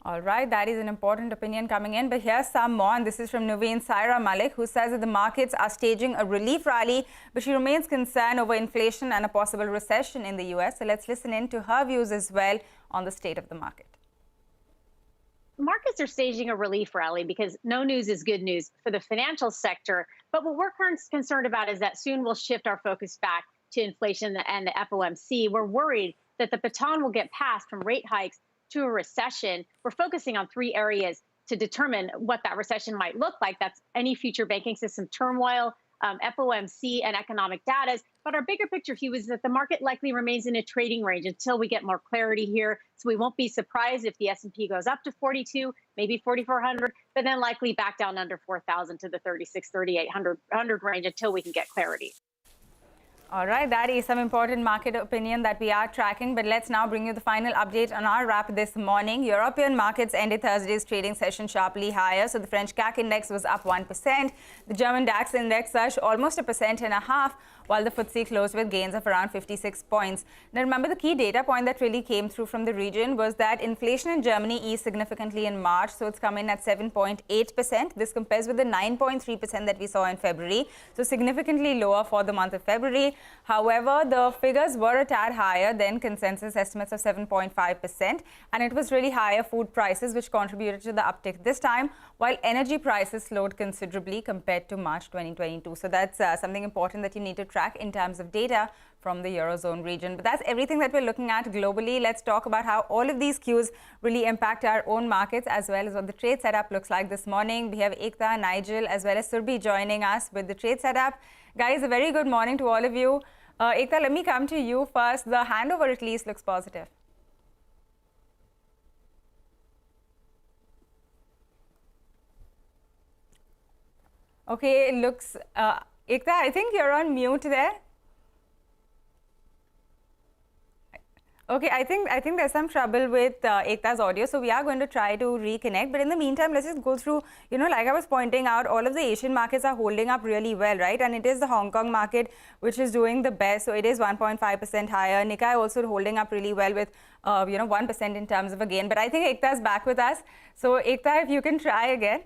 All right, that is an important opinion coming in. But here's some more, and this is from Nuveen Saira Malik, who says that the markets are staging a relief rally, but she remains concerned over inflation and a possible recession in the US. So let's listen in to her views as well on the state of the market. Markets are staging a relief rally because no news is good news for the financial sector. But what we're concerned about is that soon we'll shift our focus back to inflation and the FOMC. We're worried that the baton will get passed from rate hikes to a recession. We're focusing on three areas to determine what that recession might look like. That's any future banking system turmoil, FOMC, and economic data. But our bigger picture view is that the market likely remains in a trading range until we get more clarity here. So we won't be surprised if the S&P goes up to 42, maybe 4,400, but then likely back down under 4,000 to the 36, 3,800 range until we can get clarity. All right, that is some important market opinion that we are tracking. But let's now bring you the final update on our wrap this morning. European markets ended Thursday's trading session sharply higher. So the French CAC index was up 1%. The German DAX index surged almost 1.5%, while the FTSE closed with gains of around 56 points. Now, remember, the key data point that really came through from the region was that inflation in Germany eased significantly in March. So it's come in at 7.8%. This compares with the 9.3% that we saw in February. So significantly lower for the month of February. However, the figures were a tad higher than consensus estimates of 7.5%, and it was really higher food prices which contributed to the uptick this time, while energy prices slowed considerably compared to March 2022. So that's something important that you need to track in terms of data from the Eurozone region. But that's everything that we're looking at globally. Let's talk about how all of these cues really impact our own markets, as well as what the trade setup looks like this morning. We have Ekta, Nigel, as well as Surbhi joining us with the trade setup. Guys, a very good morning to all of you. Ekta, let me come to you first. The handover at least looks positive. Okay, it looks... Ekta, I think you're on mute there. Okay, I think there's some trouble with Ekta's audio, so we are going to try to reconnect. But in the meantime, let's just go through, like I was pointing out, all of the Asian markets are holding up really well, right? And it is the Hong Kong market which is doing the best. So it is 1.5% higher. Nikkei also holding up really well with, 1% in terms of a gain. But I think Ekta's back with us. So Ekta, if you can try again.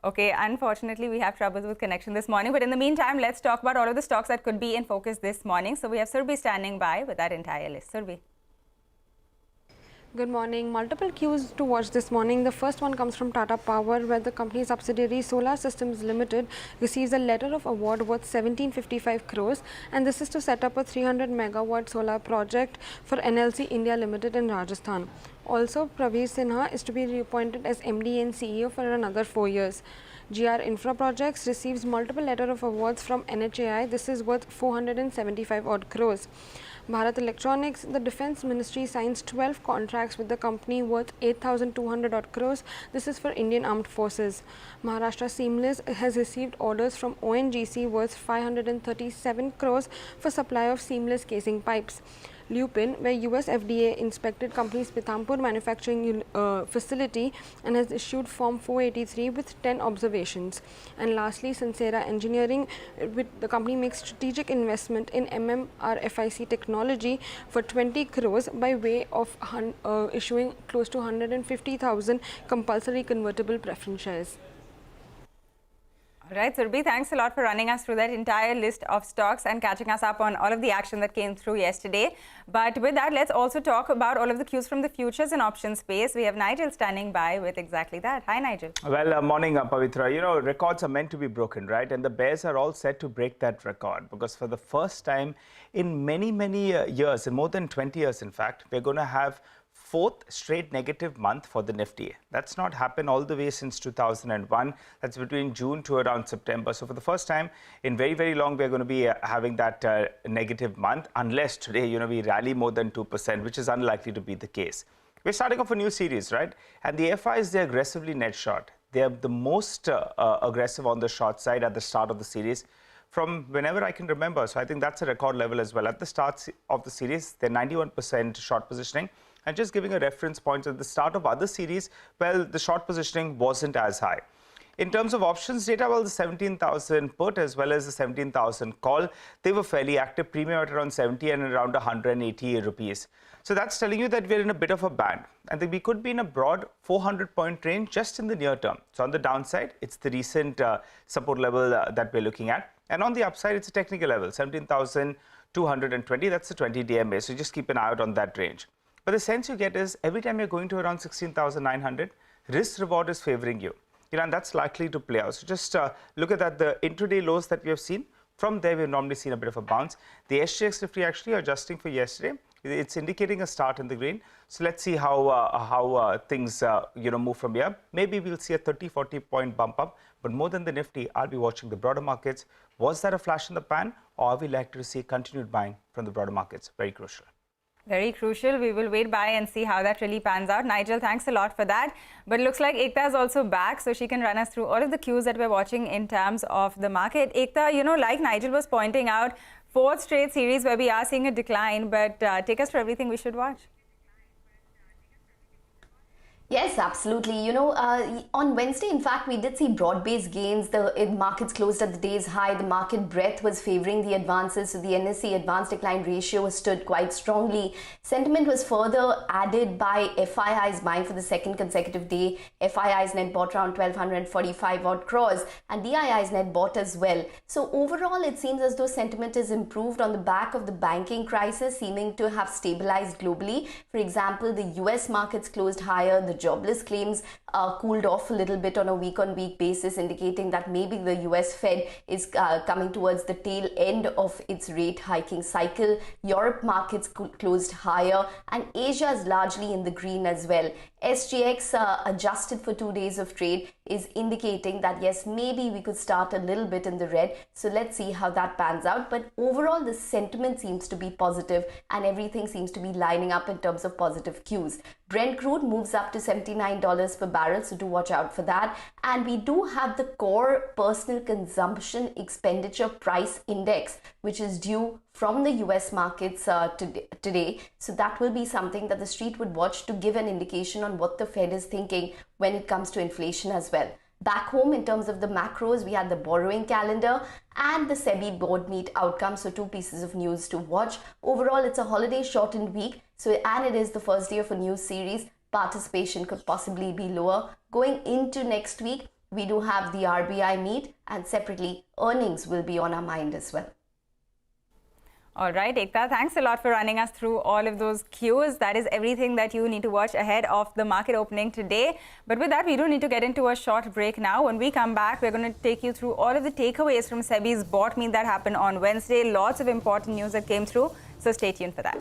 Okay, unfortunately, we have troubles with connection this morning. But in the meantime, let's talk about all of the stocks that could be in focus this morning. So we have Surbhi standing by with that entire list. Surbhi. Good morning. Multiple cues to watch this morning. The first one comes from Tata Power, where the company's subsidiary Solar Systems Limited receives a letter of award worth 1755 crores, and this is to set up a 300 megawatt solar project for NLC India Limited in Rajasthan. Also, Praveer Sinha is to be reappointed as MD and CEO for another 4 years. GR Infra Projects receives multiple letter of awards from NHAI. This is worth 475 odd crores. Bharat Electronics, the Defence Ministry signs 12 contracts with the company worth 8,200 odd crores. This is for Indian Armed Forces. Maharashtra Seamless has received orders from ONGC worth 537 crores for supply of seamless casing pipes. Lupin, where US FDA inspected company's Pithampur manufacturing facility and has issued Form 483 with 10 observations. And lastly, Sansera Engineering, the company makes strategic investment in MMRFIC technology for 20 crores by way of issuing close to 150,000 compulsory convertible preference shares. All right, Surbhi, thanks a lot for running us through that entire list of stocks and catching us up on all of the action that came through yesterday. But with that, let's also talk about all of the cues from the futures and options space. We have Nigel standing by with exactly that. Hi, Nigel. Well, morning, Pavitra. Records are meant to be broken, right? And the bears are all set to break that record, because for the first time in many, many years, in more than 20 years, in fact, we're going to have fourth straight negative month for the Nifty. That's not happened all the way since 2001. That's between June to around September. So for the first time in very, very long, we're going to be having that negative month, unless today, we rally more than 2%, which is unlikely to be the case. We're starting off a new series, right? And the FIs, they're aggressively net short. They're the most aggressive on the short side at the start of the series from whenever I can remember. So I think that's a record level as well. At the start of the series, they're 91% short positioning. And just giving a reference point at the start of other series, well, the short positioning wasn't as high. In terms of options data, well, the 17,000 put as well as the 17,000 call, they were fairly active, premium at around 70 and around 180 rupees. So that's telling you that we're in a bit of a band and that we could be in a broad 400-point range just in the near term. So on the downside, it's the recent support level that we're looking at. And on the upside, it's a technical level, 17,220. That's the 20 DMA. So just keep an eye out on that range. But the sense you get is every time you're going to around 16,900, risk reward is favoring you. And that's likely to play out. So just look at that, the intraday lows that we have seen. From there, we've normally seen a bit of a bounce. The SGX Nifty actually adjusting for yesterday. It's indicating a start in the green. So let's see how things move from here. Maybe we'll see a 30-40 point bump up. But more than the Nifty, I'll be watching the broader markets. Was that a flash in the pan, or are we likely to see continued buying from the broader markets? Very crucial. Very crucial. We will wait by and see how that really pans out. Nigel, thanks a lot for that. But it looks like Ekta is also back, so she can run us through all of the cues that we're watching in terms of the market. Ekta, like Nigel was pointing out, fourth straight series where we are seeing a decline, but take us through everything we should watch. Yes, absolutely. On Wednesday, in fact, we did see broad-based gains. The markets closed at the day's high. The market breadth was favoring the advances. So the NSE advance decline ratio stood quite strongly. Sentiment was further added by FIIs buying for the second consecutive day. FIIs net bought around 1,245 odd crores and DIIs net bought as well. So overall, it seems as though sentiment is improved on the back of the banking crisis seeming to have stabilized globally. For example, the US markets closed higher. The jobless claims cooled off a little bit on a week-on-week basis, indicating that maybe the US Fed is coming towards the tail end of its rate hiking cycle. Europe markets closed higher, and Asia is largely in the green as well. SGX adjusted for 2 days of trade is indicating that yes, maybe we could start a little bit in the red. So let's see how that pans out. But overall, the sentiment seems to be positive and everything seems to be lining up in terms of positive cues. Brent crude moves up to $79 per barrel, so do watch out for that. And we do have the core personal consumption expenditure price index, which is due from the US markets today. So that will be something that the street would watch to give an indication on what the Fed is thinking when it comes to inflation as well. Back home, in terms of the macros, we had the borrowing calendar and the SEBI board meet outcome. So 2 pieces of news to watch. Overall, it's a holiday shortened week. And it is the first day of a new series. Participation could possibly be lower. Going into next week, we do have the RBI meet, and separately, earnings will be on our mind as well. All right, Ekta, thanks a lot for running us through all of those cues. That is everything that you need to watch ahead of the market opening today. But with that, we do need to get into a short break now. When we come back, we're going to take you through all of the takeaways from SEBI's board meet that happened on Wednesday. Lots of important news that came through, so stay tuned for that.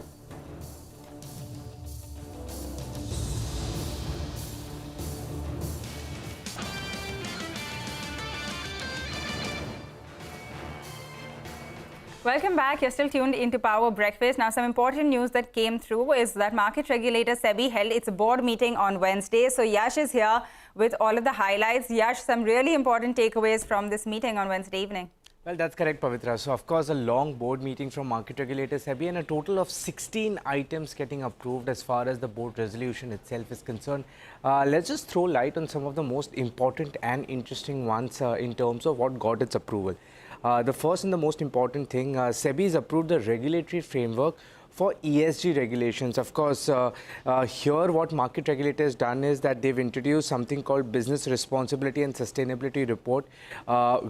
Welcome back. You're still tuned into Power Breakfast. Now, some important news that came through is that market regulator SEBI held its board meeting on Wednesday. So Yash is here with all of the highlights. Yash, some really important takeaways from this meeting on Wednesday evening. Well, that's correct, Pavitra. So, of course, a long board meeting from market regulator SEBI and a total of 16 items getting approved as far as the board resolution itself is concerned. Let's just throw light on some of the most important and interesting ones in terms of what got its approval. The first and the most important thing, SEBI has approved the regulatory framework for ESG regulations. Of course, here what market regulator has done is that they've introduced something called Business Responsibility and Sustainability Report,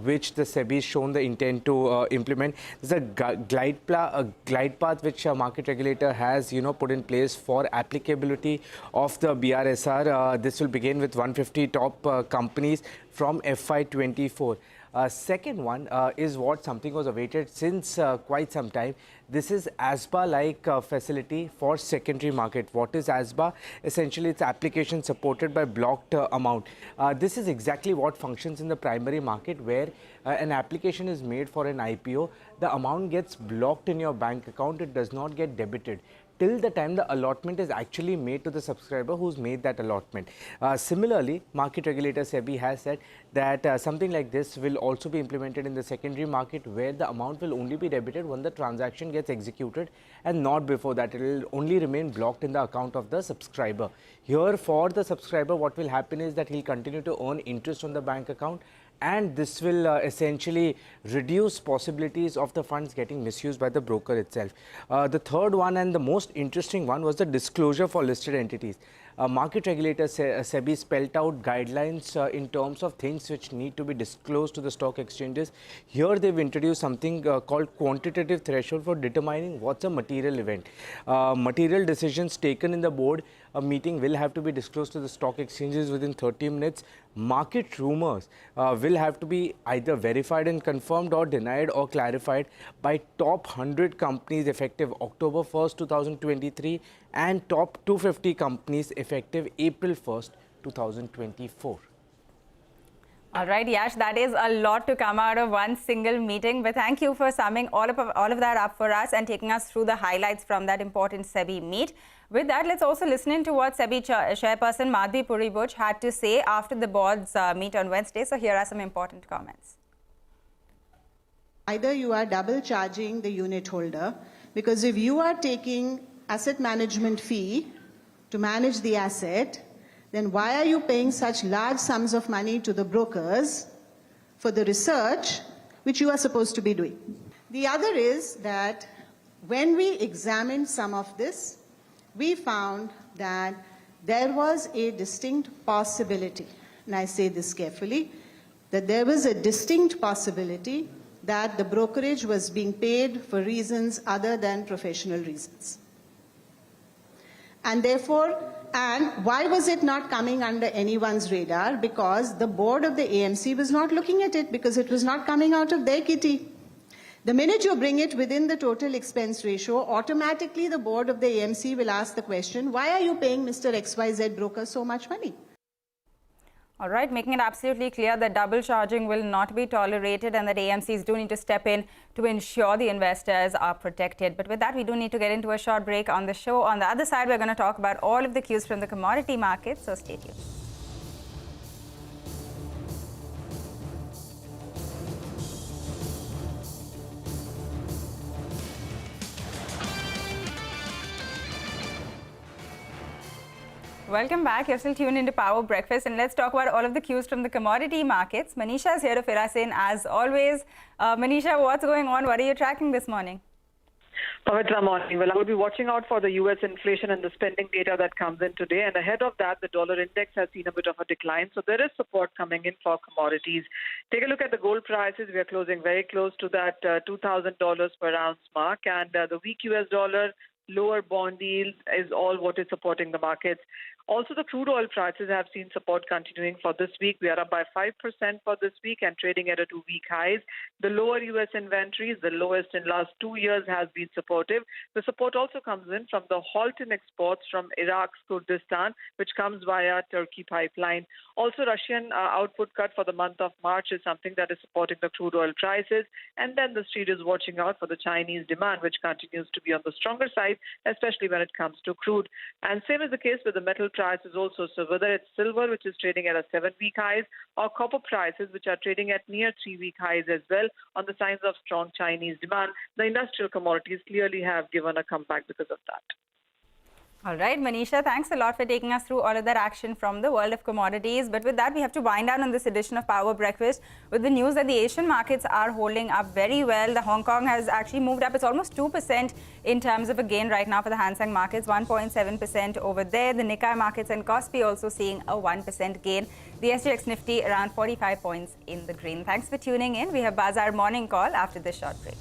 which the SEBI has shown the intent to implement. There's a glide path which market regulator has put in place for applicability of the BRSR. This will begin with 150 top companies from FY24. Second one is what something was awaited since quite some time. This is ASBA-like facility for secondary market. What is ASBA? Essentially, it's application supported by blocked amount. This is exactly what functions in the primary market, where an application is made for an IPO. The amount gets blocked in your bank account. It does not get debited till the time the allotment is actually made to the subscriber who's made that allotment. Similarly, market regulator SEBI has said that something like this will also be implemented in the secondary market, where the amount will only be debited when the transaction gets executed and not before that. It will only remain blocked in the account of the subscriber. Here, for the subscriber, what will happen is that he'll continue to earn interest on the bank account, and this will essentially reduce possibilities of the funds getting misused by the broker itself. The third one and the most interesting one was the disclosure for listed entities. Market regulator SEBI spelled out guidelines in terms of things which need to be disclosed to the stock exchanges. Here they've introduced something called quantitative threshold for determining what's a material event. Material decisions taken in the board meeting will have to be disclosed to the stock exchanges within 30 minutes. Market rumors will have to be either verified and confirmed or denied or clarified by top 100 companies effective October 1st, 2023 and top 250 companies effective April 1st, 2024. All right, Yash, that is a lot to come out of one single meeting. But thank you for summing all of that up for us and taking us through the highlights from that important SEBI meet. With that, let's also listen in to what SEBI chairperson Madhvi Puri Buch had to say after the board's meet on Wednesday. So here are some important comments. Either you are double charging the unit holder, because if you are taking asset management fee to manage the asset, then why are you paying such large sums of money to the brokers for the research which you are supposed to be doing? The other is that when we examined some of this, we found that there was a distinct possibility, and I say this carefully, that there was a distinct possibility that the brokerage was being paid for reasons other than professional reasons. And therefore, and why was it not coming under anyone's radar? Because the board of the AMC was not looking at it, because it was not coming out of their kitty. The minute you bring it within the total expense ratio, automatically the board of the AMC will ask the question, why are you paying Mr. XYZ broker so much money? All right, making it absolutely clear that double charging will not be tolerated and that AMCs do need to step in to ensure the investors are protected. But with that, we do need to get into a short break on the show. On the other side, we're going to talk about all of the cues from the commodity market, so stay tuned. Welcome back. You're still tuned into Power Breakfast, and let's talk about all of the cues from the commodity markets. Manisha is here to fill us in as always. Manisha, what's going on? What are you tracking this morning? Pavitra, morning. Well, I will be watching out for the U.S. inflation and the spending data that comes in today. And ahead of that, the dollar index has seen a bit of a decline. So there is support coming in for commodities. Take a look at the gold prices. We are closing very close to that $2,000 per ounce mark. And the weak U.S. dollar, lower bond yields is all what is supporting the markets. Also, the crude oil prices have seen support continuing for this week. We are up by 5% for this week and trading at a 2-week highs. The lower U.S. inventories, the lowest in last 2 years, has been supportive. The support also comes in from the halt in exports from Iraq's Kurdistan, which comes via Turkey pipeline. Also, Russian output cut for the month of March is something that is supporting the crude oil prices. And then the street is watching out for the Chinese demand, which continues to be on the stronger side, especially when it comes to crude. And same is the case with the metal prices also. So whether it's silver, which is trading at a 7-week highs, or copper prices, which are trading at near 3-week highs as well, on the signs of strong Chinese demand, the industrial commodities clearly have given a comeback because of that. All right, Manisha, thanks a lot for taking us through all of that action from the world of commodities. But with that, we have to wind down on this edition of Power Breakfast with the news that the Asian markets are holding up very well. The Hong Kong has actually moved up. It's almost 2% in terms of a gain right now for the Hang Seng markets, 1.7% over there. The Nikkei markets and Kospi also seeing a 1% gain. The SGX Nifty around 45 points in the green. Thanks for tuning in. We have Bazaar Morning Call after this short break.